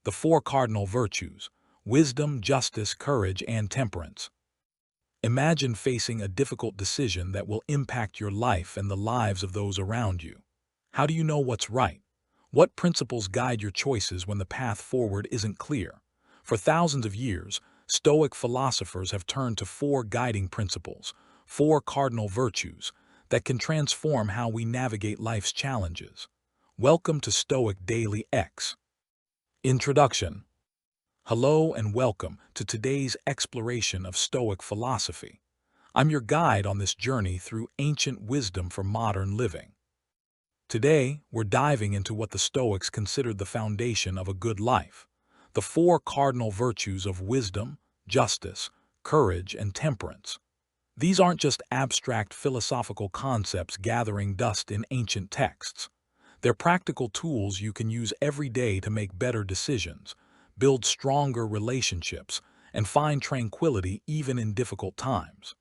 The Four Cardinal Virtues: wisdom, justice, courage, and temperance. Imagine facing a difficult decision that will impact your life and the lives of those around you. How do you know what's right? What principles guide your choices when the path forward isn't clear? For thousands of years, Stoic philosophers have turned to four guiding principles, four cardinal virtues, that can transform how we navigate life's challenges. Welcome to Stoic Daily X. Introduction. Hello and welcome to today's exploration of Stoic philosophy. I'm your guide on this journey through ancient wisdom for modern living. Today, we're diving into what the Stoics considered the foundation of a good life: the four cardinal virtues of wisdom, justice, courage, and temperance. These aren't just abstract philosophical concepts gathering dust in ancient texts. They're practical tools you can use every day to make better decisions, build stronger relationships, and find tranquility even in difficult times.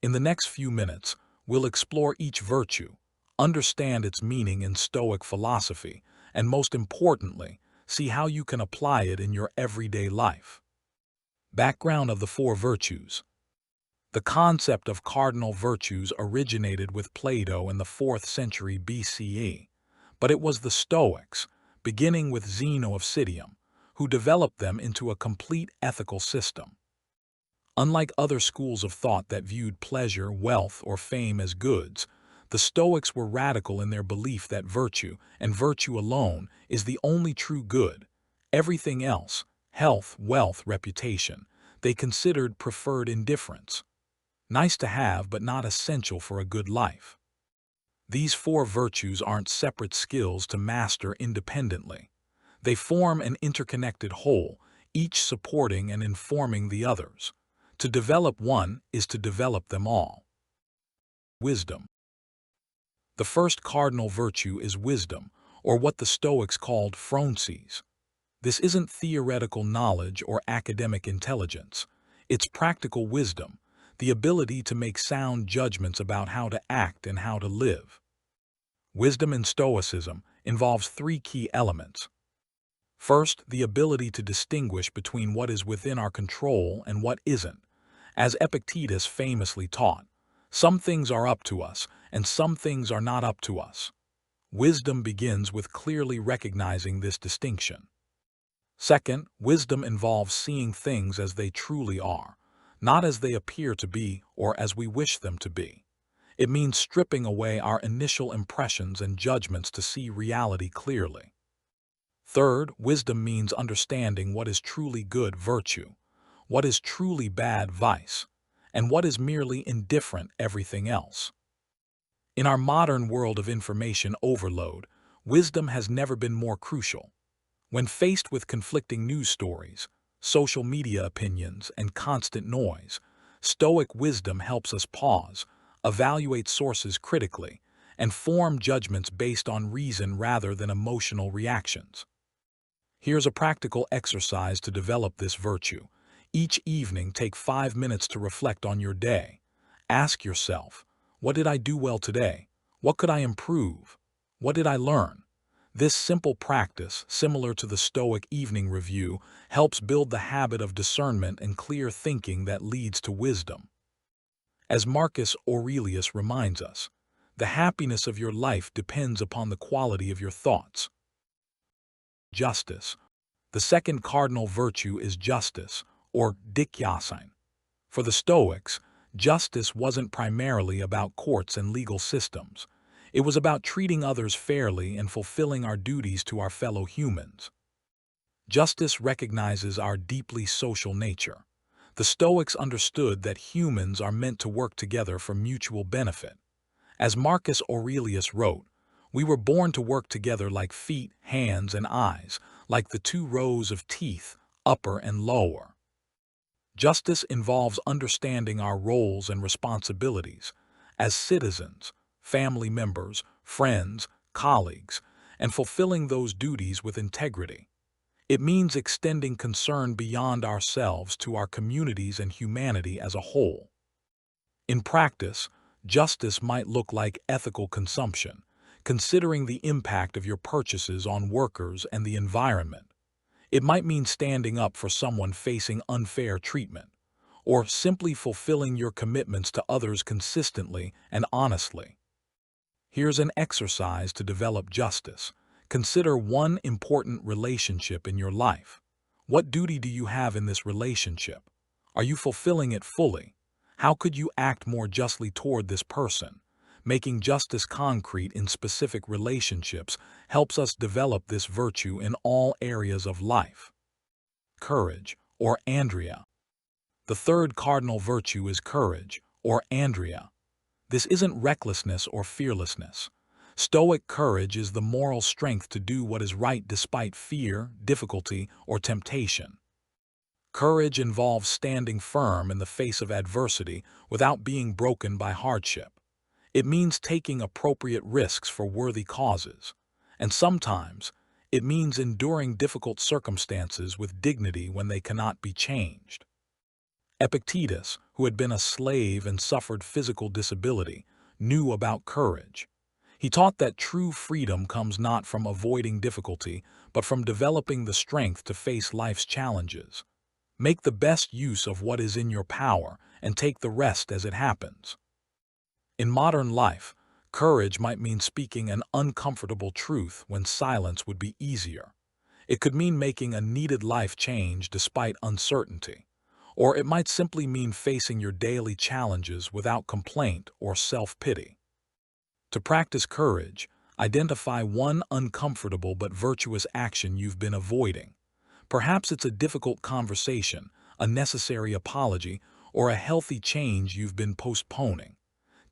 In the next few minutes, we'll explore each virtue, understand its meaning in Stoic philosophy, and most importantly, see how you can apply it in your everyday life. Background of the four virtues. The concept of cardinal virtues originated with Plato in the 4th century BCE, but it was the Stoics, beginning with Zeno of Citium, who developed them into a complete ethical system. Unlike other schools of thought that viewed pleasure, wealth, or fame as goods, the Stoics were radical in their belief that virtue, and virtue alone, is the only true good. Everything else, health, wealth, reputation, they considered preferred indifference. Nice to have, but not essential for a good life. These four virtues aren't separate skills to master independently. They form an interconnected whole, each supporting and informing the others. To develop one is to develop them all. Wisdom. The first cardinal virtue is wisdom, or what the Stoics called Phronesis. This isn't theoretical knowledge or academic intelligence. It's practical wisdom, the ability to make sound judgments about how to act and how to live. Wisdom in Stoicism involves three key elements. First, the ability to distinguish between what is within our control and what isn't. As Epictetus famously taught, some things are up to us, and some things are not up to us. Wisdom begins with clearly recognizing this distinction. Second, wisdom involves seeing things as they truly are, not as they appear to be or as we wish them to be. It means stripping away our initial impressions and judgments to see reality clearly. Third, wisdom means understanding what is truly good virtue, what is truly bad vice, and what is merely indifferent everything else. In our modern world of information overload, wisdom has never been more crucial. When faced with conflicting news stories, social media opinions, and constant noise, Stoic wisdom helps us pause, evaluate sources critically, and form judgments based on reason rather than emotional reactions. Here's a practical exercise to develop this virtue. Each evening, take 5 minutes to reflect on your day. Ask yourself, what did I do well today? What could I improve? What did I learn? This simple practice, similar to the Stoic evening review, helps build the habit of discernment and clear thinking that leads to wisdom. As Marcus Aurelius reminds us, the happiness of your life depends upon the quality of your thoughts. Justice. The second cardinal virtue is justice, or Dikaiosyne. For the Stoics, justice wasn't primarily about courts and legal systems. It was about treating others fairly and fulfilling our duties to our fellow humans. Justice recognizes our deeply social nature. The Stoics understood that humans are meant to work together for mutual benefit. As Marcus Aurelius wrote, "We were born to work together like feet, hands, and eyes, like the two rows of teeth, upper and lower." Justice involves understanding our roles and responsibilities as citizens, family members, friends, colleagues, and fulfilling those duties with integrity. It means extending concern beyond ourselves to our communities and humanity as a whole. In practice, justice might look like ethical consumption, considering the impact of your purchases on workers and the environment. It might mean standing up for someone facing unfair treatment, or simply fulfilling your commitments to others consistently and honestly. Here's an exercise to develop justice. Consider one important relationship in your life. What duty do you have in this relationship? Are you fulfilling it fully? How could you act more justly toward this person? Making justice concrete in specific relationships helps us develop this virtue in all areas of life. Courage, or Andreia. The third cardinal virtue is courage, or Andreia. This isn't recklessness or fearlessness. Stoic courage is the moral strength to do what is right despite fear, difficulty, or temptation. Courage involves standing firm in the face of adversity without being broken by hardship. It means taking appropriate risks for worthy causes. And sometimes, it means enduring difficult circumstances with dignity when they cannot be changed. Epictetus, who had been a slave and suffered physical disability, knew about courage. He taught that true freedom comes not from avoiding difficulty, but from developing the strength to face life's challenges. Make the best use of what is in your power and take the rest as it happens. In modern life, courage might mean speaking an uncomfortable truth when silence would be easier. It could mean making a needed life change despite uncertainty. Or it might simply mean facing your daily challenges without complaint or self-pity. To practice courage, identify one uncomfortable but virtuous action you've been avoiding. Perhaps it's a difficult conversation, a necessary apology, or a healthy change you've been postponing.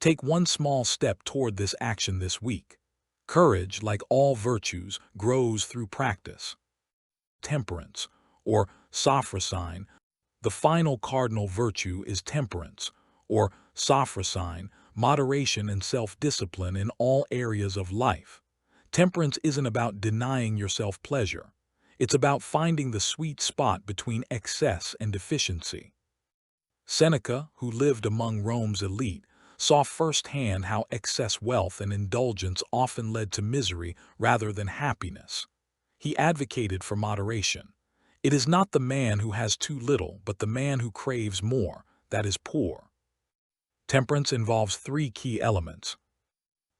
Take one small step toward this action this week. Courage, like all virtues, grows through practice. Temperance, or Sophrosyne. The final cardinal virtue is temperance, or Sophrosyne, moderation and self-discipline in all areas of life. Temperance isn't about denying yourself pleasure. It's about finding the sweet spot between excess and deficiency. Seneca, who lived among Rome's elite, saw firsthand how excess wealth and indulgence often led to misery rather than happiness. He advocated for moderation. It is not the man who has too little, but the man who craves more, that is poor. Temperance involves three key elements.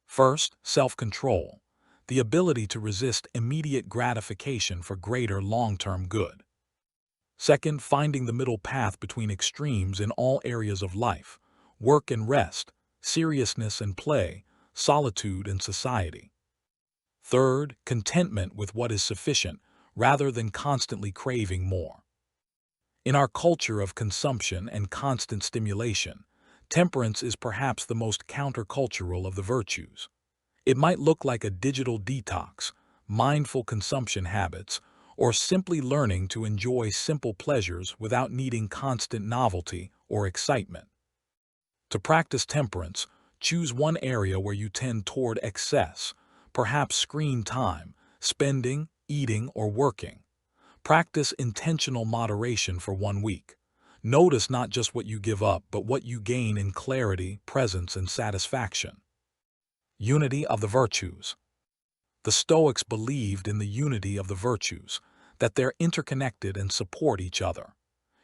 First, self-control, the ability to resist immediate gratification for greater long-term good. Second, finding the middle path between extremes in all areas of life, work and rest, seriousness and play, solitude and society. Third, contentment with what is sufficient, rather than constantly craving more. In our culture of consumption and constant stimulation, temperance is perhaps the most countercultural of the virtues. It might look like a digital detox, mindful consumption habits, or simply learning to enjoy simple pleasures without needing constant novelty or excitement. To practice temperance, choose one area where you tend toward excess, perhaps screen time, spending, eating, or working. Practice intentional moderation for 1 week. Notice not just what you give up, but what you gain in clarity, presence, and satisfaction. Unity of the virtues. The Stoics believed in the unity of the virtues, that they're interconnected and support each other.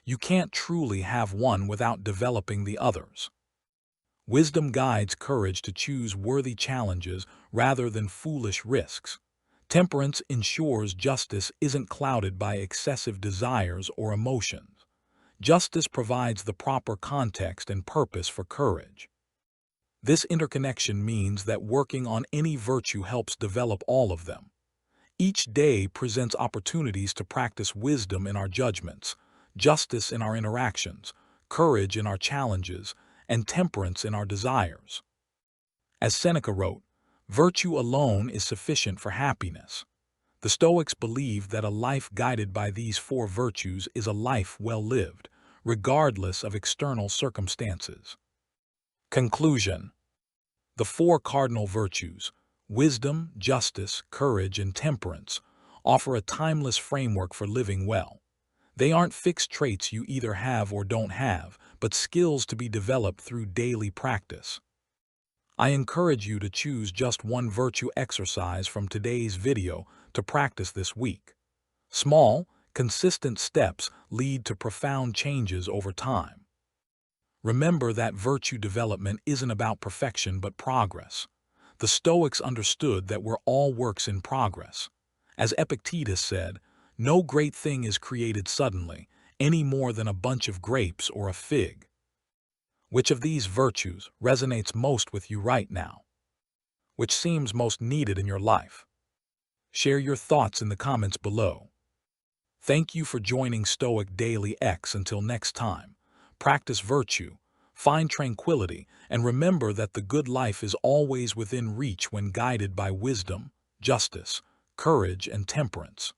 You can't truly have one without developing the others. Wisdom guides courage to choose worthy challenges rather than foolish risks. Temperance ensures justice isn't clouded by excessive desires or emotions. Justice provides the proper context and purpose for courage. This interconnection means that working on any virtue helps develop all of them. Each day presents opportunities to practice wisdom in our judgments, justice in our interactions, courage in our challenges, and temperance in our desires. As Seneca wrote, "Virtue alone is sufficient for happiness." The Stoics believed that a life guided by these four virtues is a life well lived, regardless of external circumstances. Conclusion. The four cardinal virtues, wisdom, justice, courage, and temperance, offer a timeless framework for living well. They aren't fixed traits you either have or don't have, but skills to be developed through daily practice. I encourage you to choose just one virtue exercise from today's video to practice this week. Small, Consistent steps lead to profound changes over time. Remember that virtue development isn't about perfection but progress. The Stoics understood that we're all works in progress. As Epictetus said, no great thing is created suddenly, any more than a bunch of grapes or a fig. Which of these virtues resonates most with you right now? Which seems most needed in your life? Share your thoughts in the comments below. Thank you for joining Stoic Daily X. Until next time, practice virtue, find tranquility, and remember that the good life is always within reach when guided by wisdom, justice, courage, and temperance.